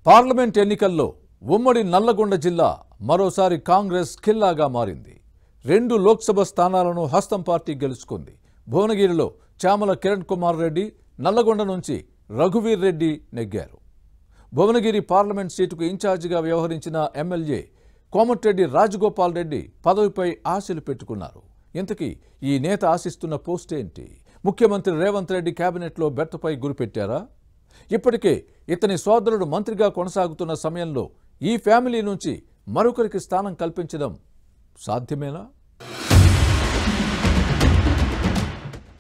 Parliament ఎన్నికల్లో ఉమ్మడి నల్లగొండ జిల్లా మరోసారి కాంగ్రెస్ ఖిల్లాగా మారింది. 2 లోక్సభ స్థానాలను హస్తం పార్టీ గెలుచుకుంది. భువనగిరిలో చామల కిరణ్ కుమార్ రెడ్డి, నల్లగొండ నుంచి రఘువీర్ రెడ్డి నెగ్గారు. భువనగిరి పార్లమెంట్ సీటుకు ఇన్ఛార్జిగా వ్యవహరించిన ఎమ్మెల్యే కోమటిరెడ్డి రాజగోపాల్ రెడ్డి పదవిపై ఆశలు పెట్టుకున్నారు. ఇంతకీ ఈ నేత ఆశిస్తున్న పోస్ట్ ఏంటి? ముఖ్యమంత్రి రేవంత్ రెడ్డి కేబినెట్లో బెర్తపై గురిపెట్టారా? ఇప్పటికే ఇతని సోదరుడు మంత్రిగా కొనసాగుతున్న సమయంలో ఈ ఫ్యామిలీ నుంచి మరొకరికి స్థానం కల్పించడం సాధ్యమేనా?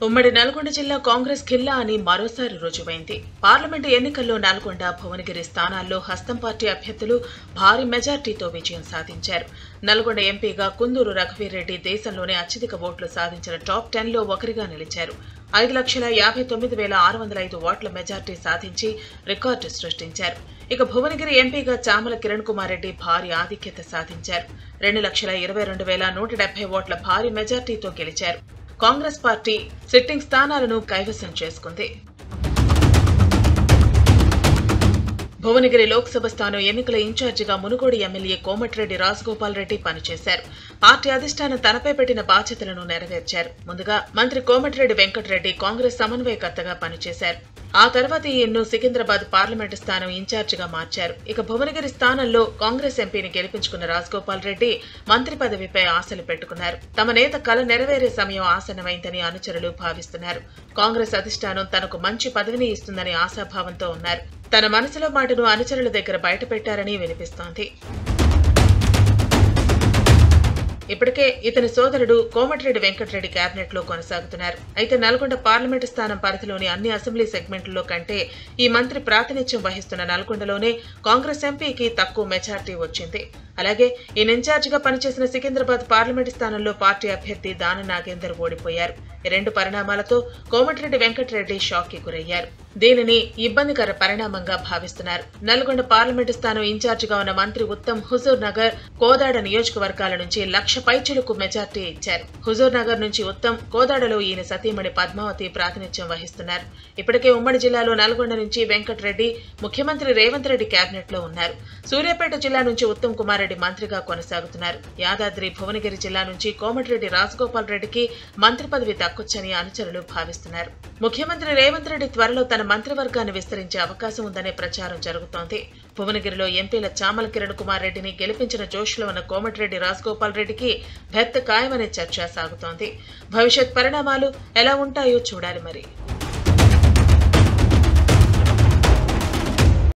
ఉమ్మడి నల్గొండ జిల్లా కాంగ్రెస్ ఖిల్లా అని మరోసారి రుజువైంది. పార్లమెంటు ఎన్నికల్లో నల్గొండ, భువనగిరి స్థానాల్లో హస్తం పార్టీ అభ్యర్థులు భారీ మెజార్టీతో విజయం సాధించారు. నల్గొండ ఎంపీగా కుందూరు రఘువీర్ రెడ్డి దేశంలోనే అత్యధిక ఓట్లు సాధించిన టాప్ 10లో ఒకరిగా నిలిచారు. 5,59,605 ఓట్ల మెజార్టీ సాధించి రికార్డు సృష్టించారు. ఇక భువనగిరి ఎంపీగా చామల కిరణ్ కుమార్ రెడ్డి భారీ ఆధిక్యత సాధించారు. 2,22,170 ఓట్ల భారీ మెజార్టీతో గెలిచారు. కాంగ్రెస్ పార్టీ సిట్టింగ్ స్థానాలను కైవసం చేసుకుంది. భువనగిరి లోక్సభ స్థానం ఎన్నికల ఇన్ఛార్జిగా మునుగోడు ఎమ్మెల్యే కోమటిరెడ్డి రాజగోపాల్ రెడ్డి పనిచేశారు. పార్టీ అధిష్టానం తనపై పెట్టిన బాధ్యతలను నెరవేర్చారు. ముందుగా మంత్రి కోమటిరెడ్డి వెంకటరెడ్డి కాంగ్రెస్ సమన్వయకర్తగా పనిచేశారు. ఆ తర్వాత ఈయన్ను సికింద్రాబాద్ పార్లమెంటు స్థానం ఇన్ఛార్జిగా మార్చారు. ఇక భువనగిరి స్థానంలో కాంగ్రెస్ ఎంపీని గెలిపించుకున్న రాజగోపాల్ రెడ్డి మంత్రి పదవిపై ఆశలు పెట్టుకున్నారు. తమ నేత కల నెరవేరే సమయం ఆసన్నమైందని అనుచరులు భావిస్తున్నారు. కాంగ్రెస్ అధిష్టానం తనకు మంచి పదవిని ఇస్తుందని ఆశాభావంతో ఉన్నారు. తన మనసులో మాటను అనుచరుల దగ్గర బయటపెట్టారని వినిపిస్తోంది. ఇప్పటికే ఇతని సోదరుడు కోమటిరెడ్డి వెంకటరెడ్డి కేబినెట్ లో కొనసాగుతున్నారు. అయితే నల్గొండ పార్లమెంటు స్థానం పరిధిలోని అన్ని అసెంబ్లీ సెగ్మెంట్లలో కంటే ఈ మంత్రి ప్రాతినిధ్యం వహిస్తున్న నల్గొండలోనే కాంగ్రెస్ ఎంపీకి తక్కువ మెజార్టీ వచ్చింది. అలాగే ఈయన ఇన్ఛార్జిగా పనిచేసిన సికింద్రాబాద్ పార్లమెంటు స్థానంలో పార్టీ అభ్యర్థి దాన నాగేందర్ ఓడిపోయారు. ఈ 2 పరిణామాలతో కోమటిరెడ్డి వెంకటరెడ్డి షాక్ కి గురయ్యారు. దీనిని ఇబ్బందికర పరిణామంగా భావిస్తున్నారు. నల్గొండ పార్లమెంటు స్థానం ఇన్ఛార్జిగా ఉన్న మంత్రి ఉత్తమ్ హుజూర్ నగర్, కోదాడ నియోజకవర్గాల నుంచి 1,00,000 పైచిలుకు మెజార్టీ ఇచ్చారు. హుజూర్ నగర్ నుంచి ఉత్తమ్, కోదాడలో ఈయన సతీమణి పద్మావతి ప్రాతినిధ్యం వహిస్తున్నారు. ఇప్పటికే ఉమ్మడి జిల్లాలో నల్గొండ నుంచి వెంకటరెడ్డి ముఖ్యమంత్రి రేవంత్ రెడ్డి కేబినెట్ లో ఉన్నారు. సూర్యాపేట జిల్లా నుంచి ఉత్తమ్ కుమార్ రెడ్డి మంత్రిగా కొనసాగుతున్నారు. యాదాద్రి భువనగిరి జిల్లా నుంచి కోమటిరెడ్డి రాజగోపాల్ రెడ్డికి మంత్రి పదవి దక్కొచ్చని అనుచరులు భావిస్తున్నారు. ముఖ్యమంత్రి రేవంత్ రెడ్డి త్వరలో తన మంత్రివర్గాన్ని విస్తరించే అవకాశం ఉందనే ప్రచారం జరుగుతోంది. భువనగిరిలో ఎంపీల చామల కిరణ్ కుమార్ రెడ్డిని గెలిపించిన జోష్లో ఉన్న కోమటిరెడ్డి రాజగోపాల్ రెడ్డికి బెర్త్ ఖాయమనే చర్చ సాగుతోంది. భవిష్యత్ పరిణామాలు ఎలా ఉంటాయో చూడాలి మరి.